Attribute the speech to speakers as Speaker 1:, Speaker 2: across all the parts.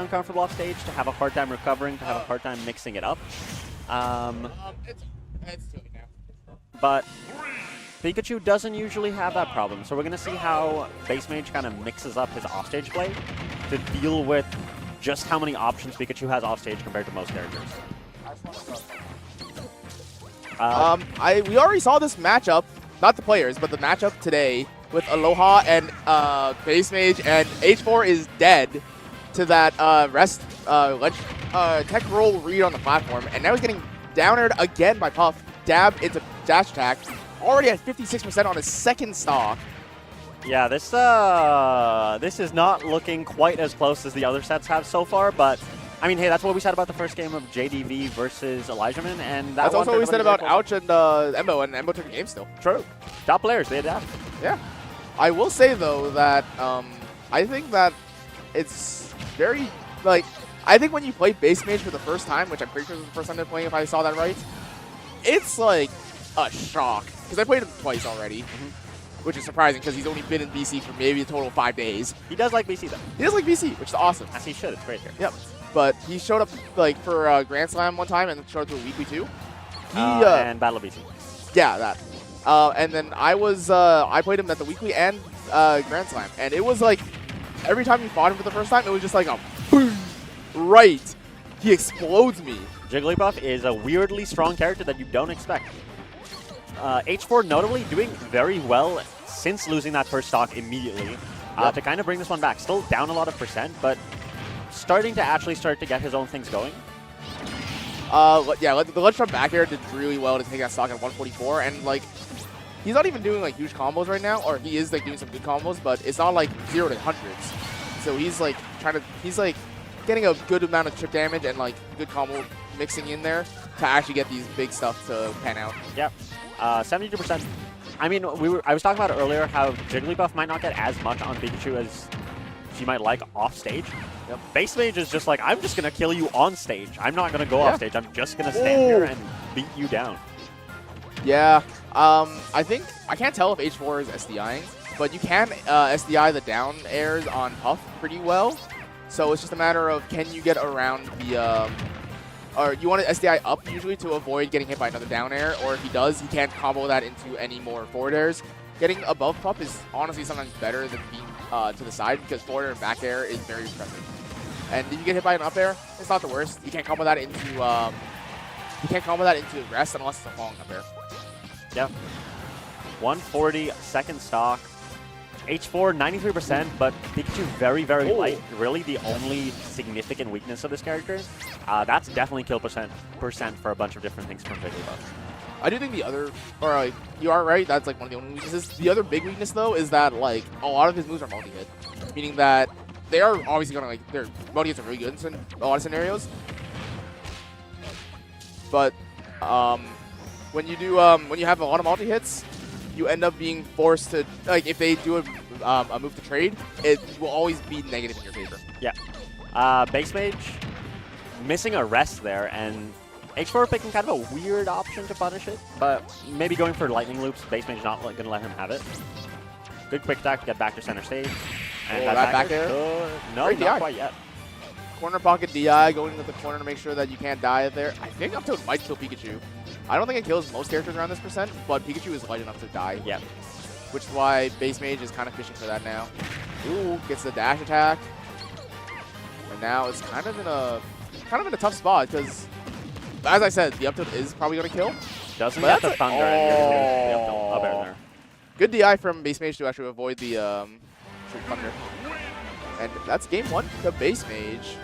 Speaker 1: uncomfortable off stage, to have a hard time recovering, to have a hard time mixing it up.
Speaker 2: It's 2 now.
Speaker 1: But Pikachu doesn't usually have that problem, so we're going to see how Bassmage kind of mixes up his offstage play to deal with just how many options Pikachu has offstage compared to most characters.
Speaker 2: We already saw this matchup, not the players, but the matchup today with Aloha and Bassmage, and H4 is dead to that tech roll read on the platform, and now he's getting down aired again by Puff, dab into dash attack, already at 56% on his second stock.
Speaker 1: Yeah, this is not looking quite as close as the other sets have so far, but I mean, hey, that's what we said about the first game of JDV versus Elijahman, and
Speaker 2: that's also what we said about Ouch and Embo, and Embo took the game still.
Speaker 1: True. Top players, they adapt.
Speaker 2: Yeah. I will say, though, that I think that it's very, like, I think when you play Bassmage for the first time, which I'm pretty sure is the first time they're playing if I saw that right, it's like a shock. Because I played him twice already, which is surprising because he's only been in BC for maybe a total of 5 days.
Speaker 1: He does like BC, though.
Speaker 2: He does like BC, which is awesome.
Speaker 1: As he should. It's great here.
Speaker 2: Yep. But he showed up like for Grand Slam one time and showed up to a weekly too.
Speaker 1: And Battle of BC.
Speaker 2: Yeah, that. And then I played him at the weekly and Grand Slam, and it was like every time you fought him for the first time, it was just like a boom, right. He explodes me.
Speaker 1: Jigglypuff is a weirdly strong character that you don't expect. H4 notably doing very well since losing that first stock immediately to kind of bring this one back. Still down a lot of percent, but starting to actually get his own things going.
Speaker 2: Yeah, the ledge trap back air did really well to take that stock at 144, and like he's not even doing like huge combos right now, or he is like doing some good combos, but it's not like 0 to hundreds. So he's like he's like getting a good amount of chip damage and like good combo mixing in there to actually get these big stuff to pan out.
Speaker 1: Yep. 72%. I mean, I was talking about earlier how Jigglypuff might not get as much on Pikachu as she might like off stage. Yep. Bassmage is just like, I'm just going to kill you on stage. I'm not going to go off stage. I'm just going to stand here and beat you down.
Speaker 2: Yeah. I think, I can't tell if H4 is SDIing, but you can SDI the down airs on Puff pretty well. So it's just a matter of can you get around the, or you want to SDI up usually to avoid getting hit by another down air, or if he does, he can't combo that into any more forward airs. Getting above Puff is honestly sometimes better than being to the side because forward air and back air is very impressive. And if you get hit by an up air, it's not the worst. You can't combo that into rest unless it's a falling up air.
Speaker 1: Yep. 140 second stock. H4 93%, but Pikachu very, very light. Really the only significant weakness of this character. That's definitely kill percent for a bunch of different things from Jigglypuff.
Speaker 2: I do think the other, or you are right, that's like one of the only weaknesses. The other big weakness though is that like a lot of his moves are multi-hit, meaning that they are obviously gonna like their multi-hits are really good in a lot of scenarios. But when you do when you have a lot of multi-hits, you end up being forced to, like, if they do a move to trade, it will always be negative in your favor.
Speaker 1: Yeah. Bassmage missing a rest there, and H4 picking kind of a weird option to punish it, but maybe going for lightning loops. Bassmage not going to let him have it. Good quick attack to get back to center stage. And
Speaker 2: that back air?
Speaker 1: No,
Speaker 2: Great
Speaker 1: not
Speaker 2: DI.
Speaker 1: quite yet.
Speaker 2: Corner pocket DI, going into the corner to make sure that you can't die there. I think up tilt might kill Pikachu. I don't think it kills most characters around this percent, but Pikachu is light enough to die.
Speaker 1: Yeah.
Speaker 2: Which is why Bassmage is kind of fishing for that now. Ooh, gets the dash attack. And now it's kind of in a tough spot because, as I said, the up tilt is probably going to kill.
Speaker 1: Doesn't get the thunder and the up air there.
Speaker 2: Good DI from Bassmage to actually avoid the thunder. And that's game 1 to Bassmage.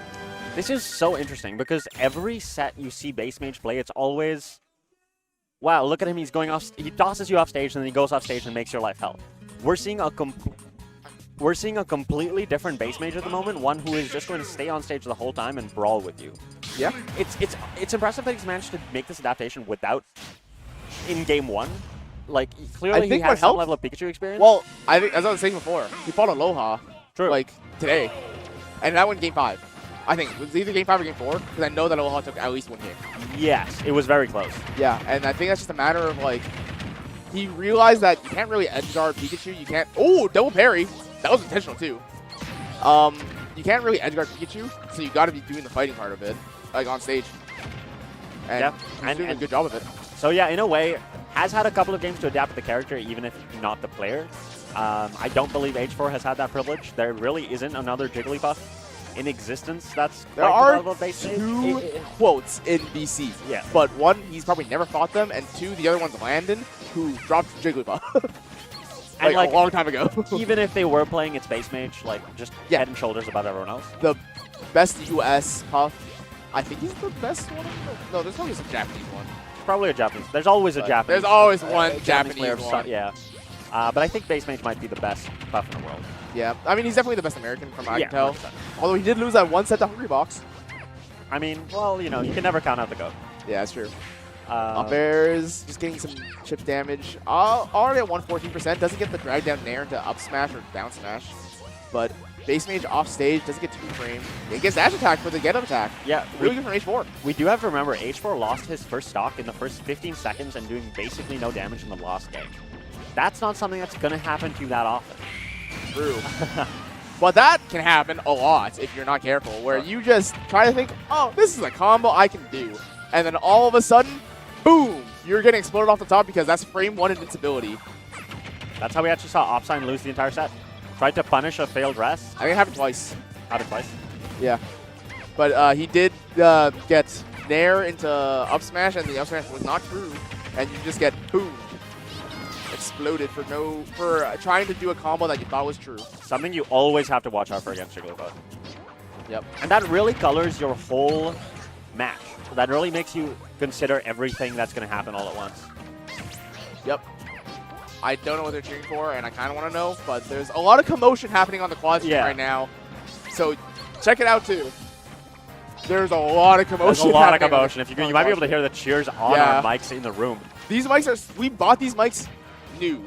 Speaker 1: This is so interesting because every set you see Bassmage play, it's always, wow, look at him, he's going off, he tosses you off stage and then he goes off stage and makes your life hell. We're seeing a completely different Bassmage at the moment, one who is just going to stay on stage the whole time and brawl with you.
Speaker 2: Yeah.
Speaker 1: It's impressive that he's managed to make this adaptation without, in game 1. Like, clearly he has some level of Pikachu experience.
Speaker 2: Well, I think, as I was saying before, he fought Aloha, like, today. And that went game 5. I think it was either game 5 or game 4, because I know that Aloha took at least 1 game.
Speaker 1: Yes, it was very close.
Speaker 2: Yeah, and I think that's just a matter of, like, he realized that you can't really edge guard Pikachu. You can't. Oh, double parry. That was intentional, too. you can't really edgeguard Pikachu, so you got to be doing the fighting part of it, like on stage. And he's doing a good job of it.
Speaker 1: So yeah, in a way, has had a couple of games to adapt the character, even if not the player. I don't believe H4 has had that privilege. There really isn't another Jigglypuff in existence that's
Speaker 2: there
Speaker 1: quite
Speaker 2: are
Speaker 1: the base stage.
Speaker 2: two quotes in BC.
Speaker 1: Yeah.
Speaker 2: But one, he's probably never fought them, and two, the other one's Landon, who dropped Jigglypuff. like a long time ago.
Speaker 1: Even if they were playing its base mage, like just head and shoulders above everyone else.
Speaker 2: The best US Puff, I think he's the best one. No, there's always a Japanese one.
Speaker 1: Probably a Japanese. There's always a Japanese.
Speaker 2: There's always one Japanese one.
Speaker 1: Yeah. But I think base mage might be the best Puff in the world.
Speaker 2: Yeah, I mean, he's definitely the best American from what I can tell.
Speaker 1: 100%.
Speaker 2: Although he did lose that one set to Hungry Box.
Speaker 1: I mean, well, you know, you can never count out the GOAT.
Speaker 2: Yeah, that's true. Octobair's just getting some chip damage. Already at 114%. Doesn't get the drag down nair into up smash or down smash. But base mage off stage doesn't get 2-frame. It gets dash attack for the get up attack. Yeah, really good from H4.
Speaker 1: We do have to remember H4 lost his first stock in the first 15 seconds and doing basically no damage in the last game. That's not something that's going to happen to you that often.
Speaker 2: True. But that can happen a lot if you're not careful, where you just try to think, oh, this is a combo I can do. And then all of a sudden, boom, you're getting exploded off the top because that's frame 1 invincibility.
Speaker 1: That's how we actually saw Opsign lose the entire set. Tried to punish a failed rest.
Speaker 2: I think it happened twice.
Speaker 1: Happened twice?
Speaker 2: Yeah. But he did get nair into up smash, and the up smash was not true. And you just get boom. Exploded for trying to do a combo that you thought was true.
Speaker 1: Something you always have to watch out for against Jigglypuff.
Speaker 2: Yep.
Speaker 1: And that really colors your whole match. That really makes you consider everything that's going to happen all at once.
Speaker 2: Yep. I don't know what they're cheering for, and I kind of want to know, but there's a lot of commotion happening on the quad stream right now. So check it out, too. There's a lot of commotion.
Speaker 1: There's a lot of commotion. If you might be able to hear the cheers on our mics in the room.
Speaker 2: These mics are, we bought these mics new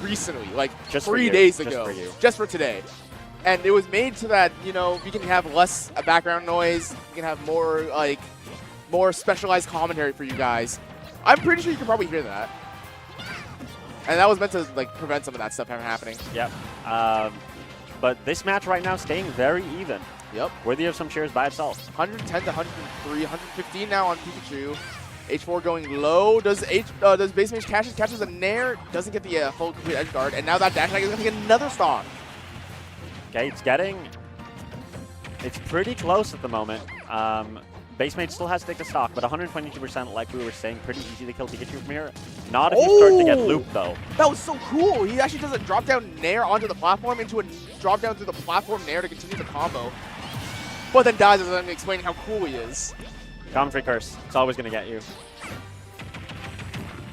Speaker 2: recently, like
Speaker 1: just
Speaker 2: 3 days ago, just for today. And it was made so that, you know, we can have less background noise, we can have more, like, more specialized commentary for you guys. I'm pretty sure you can probably hear that. And that was meant to, like, prevent some of that stuff from happening.
Speaker 1: Yep. But this match right now staying very even.
Speaker 2: Yep.
Speaker 1: Worthy of some cheers by itself.
Speaker 2: 110 to 103, 115 now on Pikachu. H4 going low. Does base mage catches a nair, doesn't get the full complete edge guard, and now that dash attack is going to get another stock.
Speaker 1: Okay, it's pretty close at the moment. Base mage still has to take the stock, but 122%, like we were saying, pretty easy to kill Pikachu from here. Not if you start to get looped, though.
Speaker 2: That was so cool. He actually does a drop down nair onto the platform into a drop down through the platform nair to continue the combo, but then dies as I'm explaining how cool he is.
Speaker 1: Commentary curse. It's always going to get you.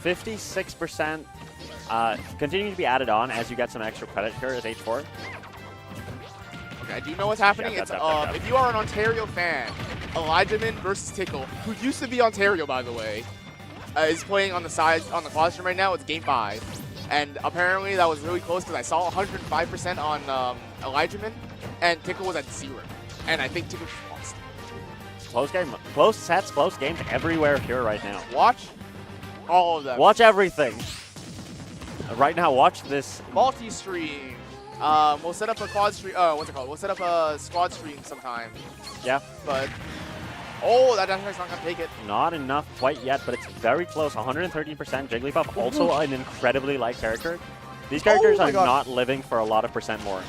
Speaker 1: 56% continuing to be added on as you get some extra credit here as H4.
Speaker 2: Okay, I do know what's happening. It's if you are an Ontario fan, Elijahman versus Tickle, who used to be Ontario, by the way, is playing on the side on the quad stream right now. It's game 5. And apparently that was really close because I saw 105% on Elijahman, and Tickle was at 0. And I think Tickle lost.
Speaker 1: Close game. Close sets, close games everywhere here right now.
Speaker 2: Watch all of them.
Speaker 1: Watch everything. Right now, watch this.
Speaker 2: Multi-stream. We'll set up a quad stream. What's it called? We'll set up a squad stream sometime.
Speaker 1: Yeah.
Speaker 2: But, oh, that dash attack's not going to take it.
Speaker 1: Not enough quite yet, but it's very close. 113%. Jigglypuff, also an incredibly light character. These characters are not living for a lot of percent more.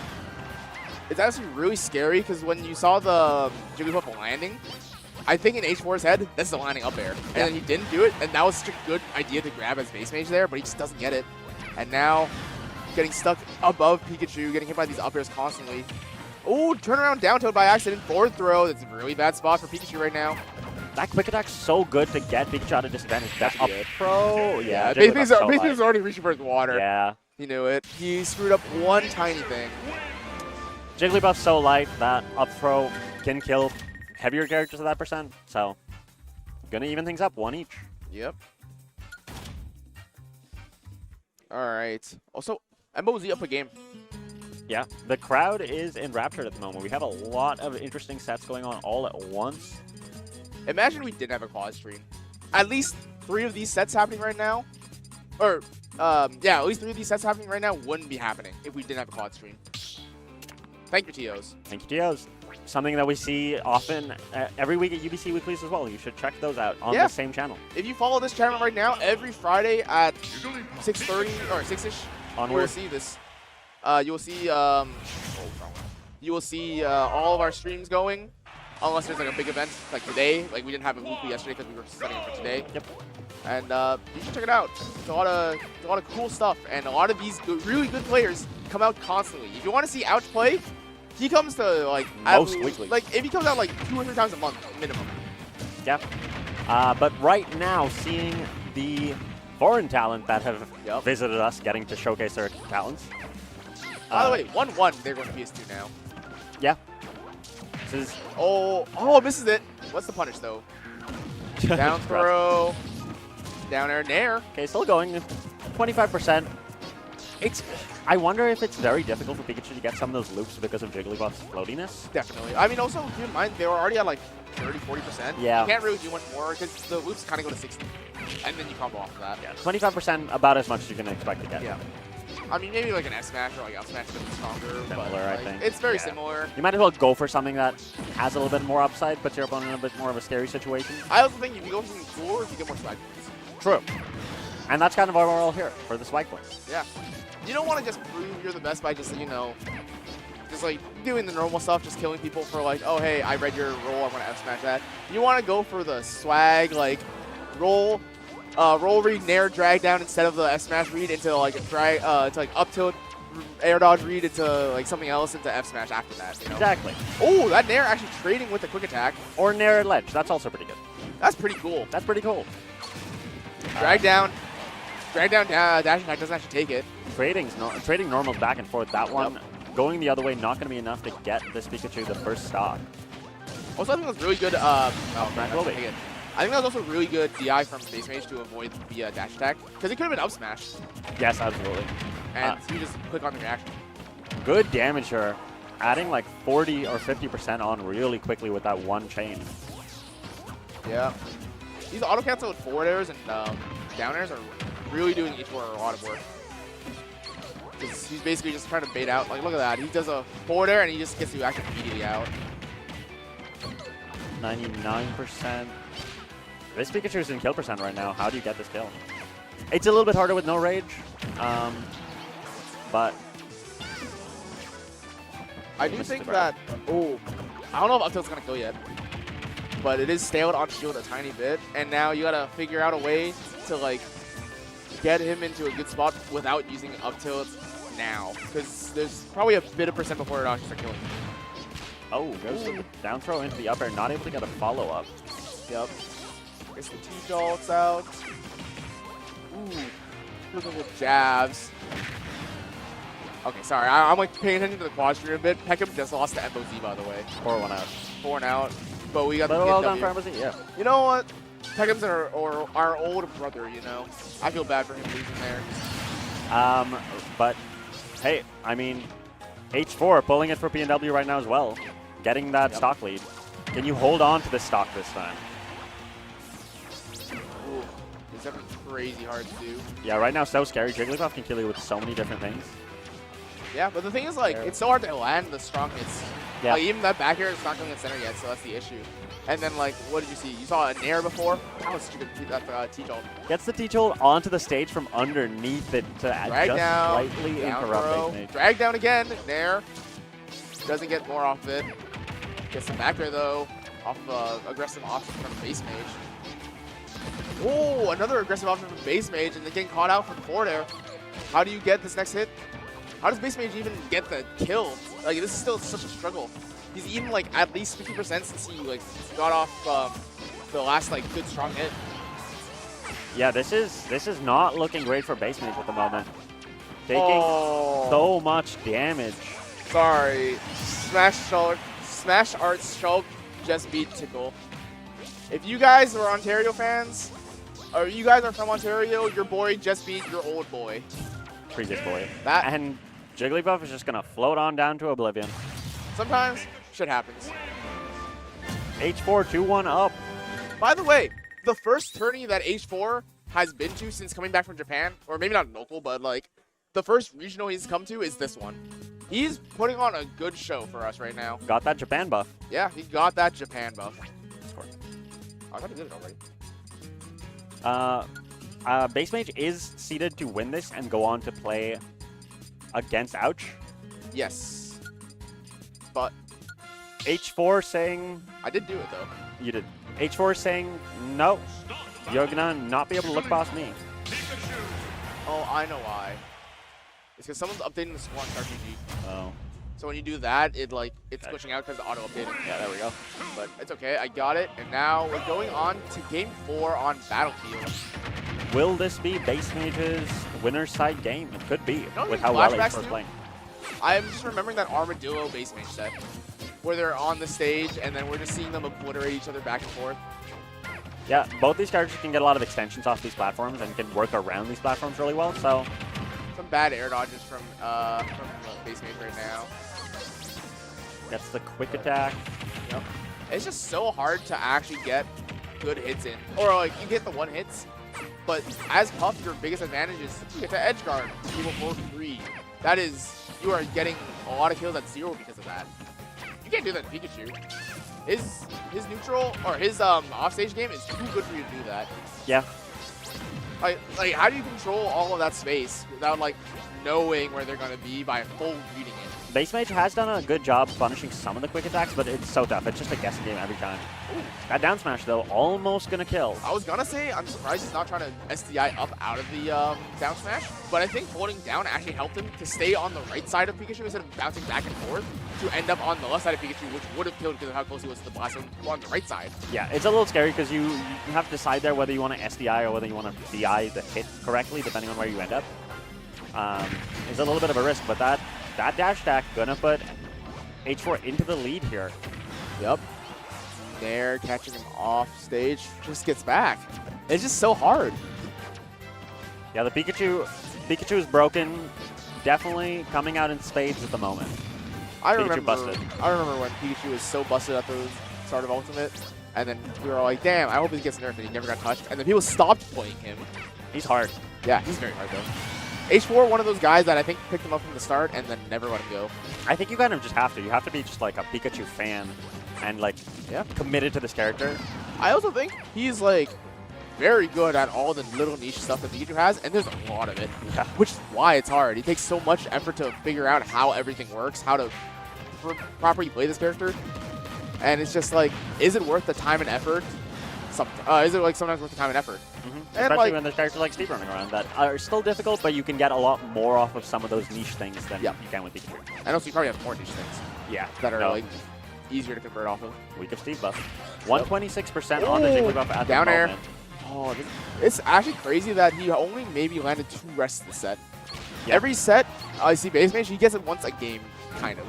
Speaker 2: It's actually really scary because when you saw the Jigglypuff landing, I think in H4's head, this is the landing up air. And then he didn't do it, and that was such a good idea to grab as base mage there, but he just doesn't get it. And now, getting stuck above Pikachu, getting hit by these up airs constantly. Oh, turnaround down tilt by accident, forward throw. That's a really bad spot for Pikachu right now.
Speaker 1: That quick attack's so good to get Pikachu out of disadvantage. That's up pro. Yeah,
Speaker 2: Base is already reaching for his water.
Speaker 1: Yeah.
Speaker 2: He knew it. He screwed up one tiny thing.
Speaker 1: Jigglypuff's so light that up throw can kill heavier characters at that percent. So, gonna even things up 1 each.
Speaker 2: Yep. All right. Also, MOZ up a game.
Speaker 1: Yeah, the crowd is enraptured at the moment. We have a lot of interesting sets going on all at once.
Speaker 2: Imagine we didn't have a quad stream. At least 3 of these sets happening right now. Or, yeah, at least 3 of these sets happening right now wouldn't be happening if we didn't have a quad stream. Thank you, TOs.
Speaker 1: Thank you, TOs. Something that we see often every week at UBC Weeklies as well. You should check those out on the same channel.
Speaker 2: If you follow this channel right now, every Friday at 6:30 or 6ish, you will see this. You will see all of our streams going, unless there's like a big event like today. Like we didn't have a weekly yesterday because we were studying for today.
Speaker 1: Yep.
Speaker 2: And you should check it out. It's a lot of cool stuff, and a lot of these really good players come out constantly. If you want to see Ouch play, he comes to like
Speaker 1: most weekly.
Speaker 2: Like if he comes out like 2 or 3 times a month minimum.
Speaker 1: Yep. But right now, seeing the foreign talent that have visited us, getting to showcase their talents.
Speaker 2: By the way, 1-1. They're going to PS2 now.
Speaker 1: Yeah. This is
Speaker 2: Misses it. What's the punish though? Down throw. Down air, nair.
Speaker 1: Okay, still going. 25%. I wonder if it's very difficult for Pikachu to get some of those loops because of Jigglypuff's floatiness.
Speaker 2: Definitely. I mean, also, keep in mind, they were already at like 30, 40%.
Speaker 1: Yeah.
Speaker 2: You can't really do much more because the loops kind of go to 60. And then you combo off of that.
Speaker 1: Yeah, 25%, about as much as you can expect to get.
Speaker 2: Yeah. I mean, maybe like an S smash or like L smash is a bit stronger.
Speaker 1: Similar,
Speaker 2: but,
Speaker 1: I
Speaker 2: like,
Speaker 1: think.
Speaker 2: It's very similar.
Speaker 1: You might as well go for something that has a little bit more upside, puts your opponent in a bit more of a scary situation.
Speaker 2: I also think if you go for something cooler, you get more swag points.
Speaker 1: True. And that's kind of our role here for the swag points.
Speaker 2: Yeah. You don't want to just prove you're the best by just, you know, just like doing the normal stuff, just killing people for like, oh, hey, I read your roll, I want to F smash that. You want to go for the swag, like roll read, nair, drag down instead of the F smash read into like drag, to like up tilt, air dodge read into like something else into F smash after that. You know?
Speaker 1: Exactly.
Speaker 2: Oh, that nair actually trading with the quick attack.
Speaker 1: Or nair at ledge. That's also pretty good.
Speaker 2: That's pretty cool.
Speaker 1: That's pretty cool.
Speaker 2: Drag down, dash attack doesn't actually take it.
Speaker 1: Trading normals back and forth. That one going the other way not going to be enough to get this Pikachu the first stock.
Speaker 2: Also, I think that was really good. I think that was also really good DI from Bassmage to avoid the dash attack because it could have been up smash.
Speaker 1: Yes, absolutely.
Speaker 2: And you just click on the reaction.
Speaker 1: Good damage here. Adding like 40 or 50% on really quickly with that one chain.
Speaker 2: Yeah. These auto cancel forward airs and down airs are really doing each one a lot of work. He's basically just trying to bait out. Like, look at that. He does a forward air and he just gets you actually immediately out.
Speaker 1: 99%. This Pikachu's in kill percent right now. How do you get this kill? It's a little bit harder with no rage, but
Speaker 2: I do think that. Oh, I don't know if up tilt's gonna kill yet, but it is staled on shield a tiny bit, and now you gotta figure out a way to like get him into a good spot without using up tilt now, because there's probably a bit of percent before it actually starts killing.
Speaker 1: Oh, goes to the down throw into the up air, not able to get a follow up.
Speaker 2: Yep. Gets the T-Jolts out. Ooh. Little jabs. Okay, sorry. I'm like paying attention to the quad stream a bit. Peckham just lost to MOZ, by the way.
Speaker 1: 4-1 out.
Speaker 2: 4 out. But we got the
Speaker 1: well done for MOZ, yeah.
Speaker 2: You know what? Peckham's our older brother, you know? I feel bad for him losing there.
Speaker 1: But, hey, I mean, H4 pulling it for P&W right now as well. Getting that stock lead. Can you hold on to this stock this time?
Speaker 2: Ooh, it's definitely crazy hard to do.
Speaker 1: Yeah, right now so scary. Jigglypuff can kill you with so many different things.
Speaker 2: Yeah, but the thing is, like, it's so hard to land the strong hits.
Speaker 1: Yeah.
Speaker 2: Like, even that back air is not going to center yet, so that's the issue. And then, like, what did you see? You saw a nair before? That was such a good T-Jolt.
Speaker 1: Gets the T-Jolt onto the stage from underneath it to
Speaker 2: drag
Speaker 1: just
Speaker 2: down,
Speaker 1: slightly
Speaker 2: down
Speaker 1: interrupt
Speaker 2: throw,
Speaker 1: Bassmage.
Speaker 2: drag down again, nair. Doesn't get more off of it. Gets some back air, though, off of aggressive option from Bassmage. Oh, another aggressive option from Bassmage, and they're getting caught out from forward air. How do you get this next hit? How does Bassmage even get the kill? Like, this is still such a struggle. He's eaten, like, at least 50% since he, like, got off the last, like, good strong hit.
Speaker 1: Yeah, this is not looking great for Bassmage at the moment. Taking so much damage.
Speaker 2: Sorry. Smash Arts Shulk just beat Tickle. If you guys are Ontario fans, or you guys are from Ontario, your boy just beat your old boy.
Speaker 1: Previous boy.
Speaker 2: That
Speaker 1: and Jigglypuff is just going to float on down to oblivion.
Speaker 2: Sometimes shit happens.
Speaker 1: H4 2-1 up.
Speaker 2: By the way, the first tourney that H4 has been to since coming back from Japan, or maybe not local, but like the first regional he's come to is this one. He's putting on a good show for us right now.
Speaker 1: Got that Japan buff.
Speaker 2: Yeah, he got that Japan buff. I thought he did it already.
Speaker 1: Bassmage is seeded to win this and go on to play against Ouch.
Speaker 2: Yes. But
Speaker 1: H4 saying...
Speaker 2: I did do it, though.
Speaker 1: You did. H4 saying, no, you're gonna not be able to look past me.
Speaker 2: Oh, I know why. It's because someone's updating the Squanch RPG.
Speaker 1: Oh.
Speaker 2: So when you do that, it's glitching out because the auto updating.
Speaker 1: Yeah, there we go.
Speaker 2: But it's okay, I got it. And now we're going on to game 4 on Battlefield.
Speaker 1: Will this be Bassmage's winner's side game? It could be,
Speaker 2: No,
Speaker 1: with how well
Speaker 2: flashbacks
Speaker 1: H4 is
Speaker 2: too.
Speaker 1: playing.
Speaker 2: I'm just remembering that Armadillo Bassmage set, where they're on the stage and then we're just seeing them obliterate each other back and forth.
Speaker 1: Yeah, both these characters can get a lot of extensions off these platforms and can work around these platforms really well, so...
Speaker 2: Some bad air dodges from Bassmage right now.
Speaker 1: Gets the quick attack.
Speaker 2: Yep. It's just so hard to actually get good hits in. Or like, you get the one hits, but as Puff, your biggest advantage is you get to edge guard, people 4-3. That is, you are getting a lot of kills at 0 because of that. You can't do that in Pikachu. His neutral, or his offstage game is too good for you to do that.
Speaker 1: Yeah.
Speaker 2: Like, how do you control all of that space without, like, knowing where they're going to be by full reading it?
Speaker 1: Bassmage has done a good job punishing some of the quick attacks, but it's so tough. It's just a guessing game every time. Ooh. That down smash, though, almost going to kill.
Speaker 2: I was going to say, I'm surprised he's not trying to SDI up out of the down smash, but I think holding down actually helped him to stay on the right side of Pikachu instead of bouncing back and forth to end up on the left side of Pikachu, which would have killed because of how close he was to the blast zone on the right side.
Speaker 1: Yeah, it's a little scary because you have to decide there whether you want to SDI or whether you want to DI the hit correctly, depending on where you end up. It's a little bit of a risk, but that dash attack gonna put H4 into the lead here.
Speaker 2: Yep. Nair catching him off stage, just gets back. It's just so hard.
Speaker 1: Yeah, the Pikachu is broken. Definitely coming out in spades at the moment.
Speaker 2: I
Speaker 1: Pikachu
Speaker 2: remember
Speaker 1: busted.
Speaker 2: I remember when Pikachu was so busted at the start of Ultimate, and then we were all like, damn, I hope he gets nerfed, and he never got touched. And then people stopped playing him.
Speaker 1: He's hard.
Speaker 2: Yeah, he's very hard, though. H4, one of those guys that I think picked him up from the start and then never let him go.
Speaker 1: I think you kind of just have to. You have to be just like a Pikachu fan and like committed to this character.
Speaker 2: I also think he's like very good at all the little niche stuff that Pikachu has, and there's a lot of it, which is why it's hard. He takes so much effort to figure out how everything works, how to properly play this character, and it's just like, is it worth the time and effort? Is it like sometimes worth the time and effort?
Speaker 1: Especially
Speaker 2: like,
Speaker 1: when there's characters like Steve running around that are still difficult, but you can get a lot more off of some of those niche things than you can with Pikachu.
Speaker 2: And also, you probably have more niche things.
Speaker 1: Yeah.
Speaker 2: That are like easier to convert off of.
Speaker 1: Weak of Steve buff. 126% on the Jigglypuff at
Speaker 2: down
Speaker 1: the
Speaker 2: air.
Speaker 1: moment.
Speaker 2: Oh, it's actually crazy that he only maybe landed 2 rests this set.
Speaker 1: Yeah.
Speaker 2: Every set I see Bassmage, he gets it once a game, kind of.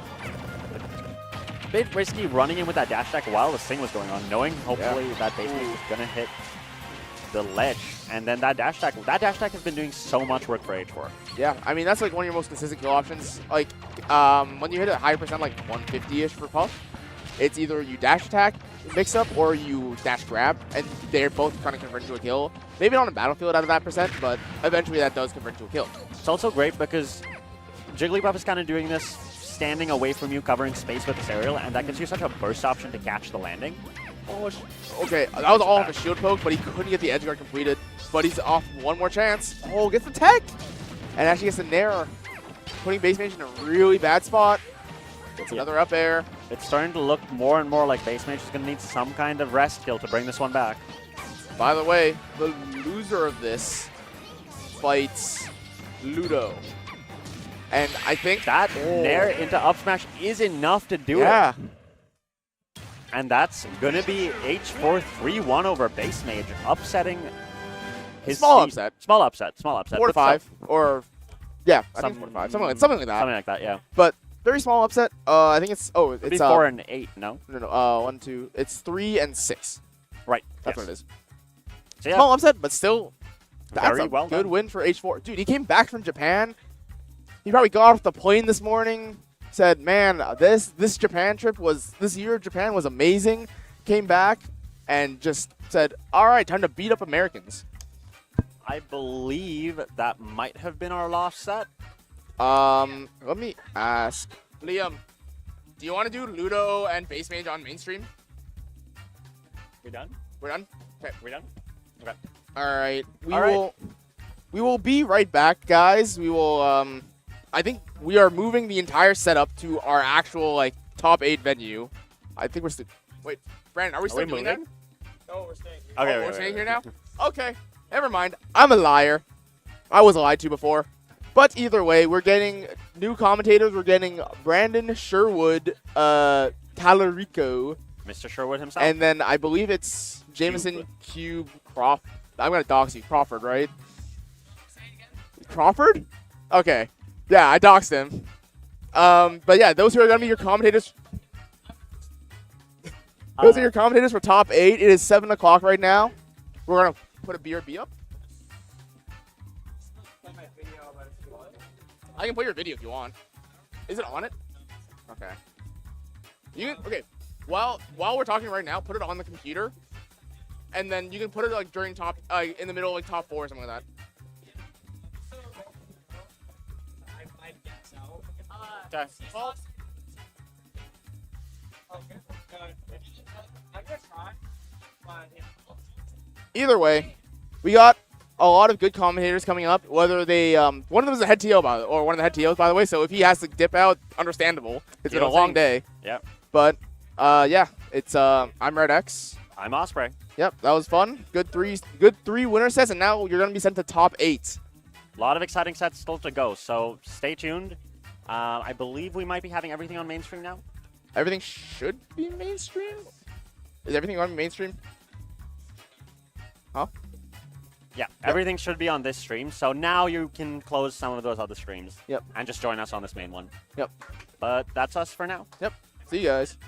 Speaker 1: Bit risky running in with that dash attack while the Sing was going on, knowing hopefully that Bassmage was going to hit the ledge. And then that dash attack has been doing so much work for H4.
Speaker 2: Yeah, I mean, that's like one of your most consistent kill options. Like, when you hit a high percent, like 150-ish for Puff, it's either you dash attack, mix up, or you dash grab, and they're both kind of convert into a kill. Maybe not on a battlefield out of that percent, but eventually that does convert into a kill.
Speaker 1: It's also great because Jigglypuff is kind of doing this standing away from you, covering space with this aerial, and that gives you such a burst option to catch the landing.
Speaker 2: Oh, okay, that was all off a shield poke, but he couldn't get the edge guard completed. But he's off one more chance. Oh, gets the tech! And actually gets the Nair, putting Bassmage in a really bad spot. Gets another up air.
Speaker 1: It's starting to look more and more like Bassmage is going to need some kind of rest kill to bring this one back.
Speaker 2: By the way, the loser of this fights Ludo. And I think
Speaker 1: that Nair into up smash is enough to do it.
Speaker 2: Yeah.
Speaker 1: And that's going to be H4 3-1 over Bassmage, upsetting his
Speaker 2: small
Speaker 1: seed.
Speaker 2: upset.
Speaker 1: Small upset.
Speaker 2: 4-5, or yeah, I think 4-5, something like that.
Speaker 1: Something like that, yeah.
Speaker 2: But very small upset. I think it's
Speaker 1: it's 4 and 8. No.
Speaker 2: No. 1, 2. It's 3 and 6.
Speaker 1: Right.
Speaker 2: That's what it is.
Speaker 1: So, yeah.
Speaker 2: Small upset, but still, that's
Speaker 1: very
Speaker 2: a
Speaker 1: well
Speaker 2: good
Speaker 1: done.
Speaker 2: win for H4. Dude, he came back from Japan. He probably got off the plane this morning. Said, man, this year Japan was amazing. Came back and just said, all right, time to beat up Americans.
Speaker 1: I believe that might have been our last set.
Speaker 2: Let me ask Liam. Do you want to do Ludo and Bassmage on mainstream?
Speaker 1: We done?
Speaker 2: We're done. Okay.
Speaker 1: We done? Okay.
Speaker 2: All right.
Speaker 1: All
Speaker 2: We will be right back, guys. We will. I think we are moving the entire setup to our actual like top 8 venue. I think we're still. Wait, Brandon, are we still doing that?
Speaker 3: No, we're staying here.
Speaker 1: Okay,
Speaker 2: Oh,
Speaker 1: wait,
Speaker 2: we're staying
Speaker 1: wait,
Speaker 2: here
Speaker 1: wait.
Speaker 2: now. Okay. Never mind. I'm a liar. I was lied to before. But either way, we're getting new commentators. We're getting Brandon Sherwood, Talarico,
Speaker 1: Mr. Sherwood himself.
Speaker 2: and then I believe it's Jameson Cube Crawford. I'm gonna dox you, Crawford, right? Crawford? Okay. Yeah, I doxed him. But yeah, those who are gonna be your commentators. Those are your commentators for top 8. It is 7 o'clock right now. We're gonna put a BRB up. I can put your video if you want. Is it on it? Okay. You can, okay. While we're talking right now, put it on the computer, and then you can put it like during top, in the middle of like top 4 or something like that.
Speaker 3: I guess so.
Speaker 1: Okay.
Speaker 3: Well, okay. I'm gonna try. But, yeah.
Speaker 2: Either way, we got a lot of good commentators coming up. Whether they, one of them is a head TO or one of the head TOs, by the way. So if he has to dip out, understandable. It's been a long day.
Speaker 1: Yep.
Speaker 2: But yeah, it's I'm Red X.
Speaker 1: I'm Osprey.
Speaker 2: Yep, that was fun. Good three winner sets, and now you're gonna be sent to top 8.
Speaker 1: A lot of exciting sets still to go, so stay tuned. I believe we might be having everything on mainstream now.
Speaker 2: Everything should be mainstream. Is everything on mainstream? Huh?
Speaker 1: Yeah, everything should be on this stream. So now you can close some of those other streams.
Speaker 2: Yep.
Speaker 1: And just join us on this main one.
Speaker 2: Yep.
Speaker 1: But that's us for now.
Speaker 2: Yep. See you guys.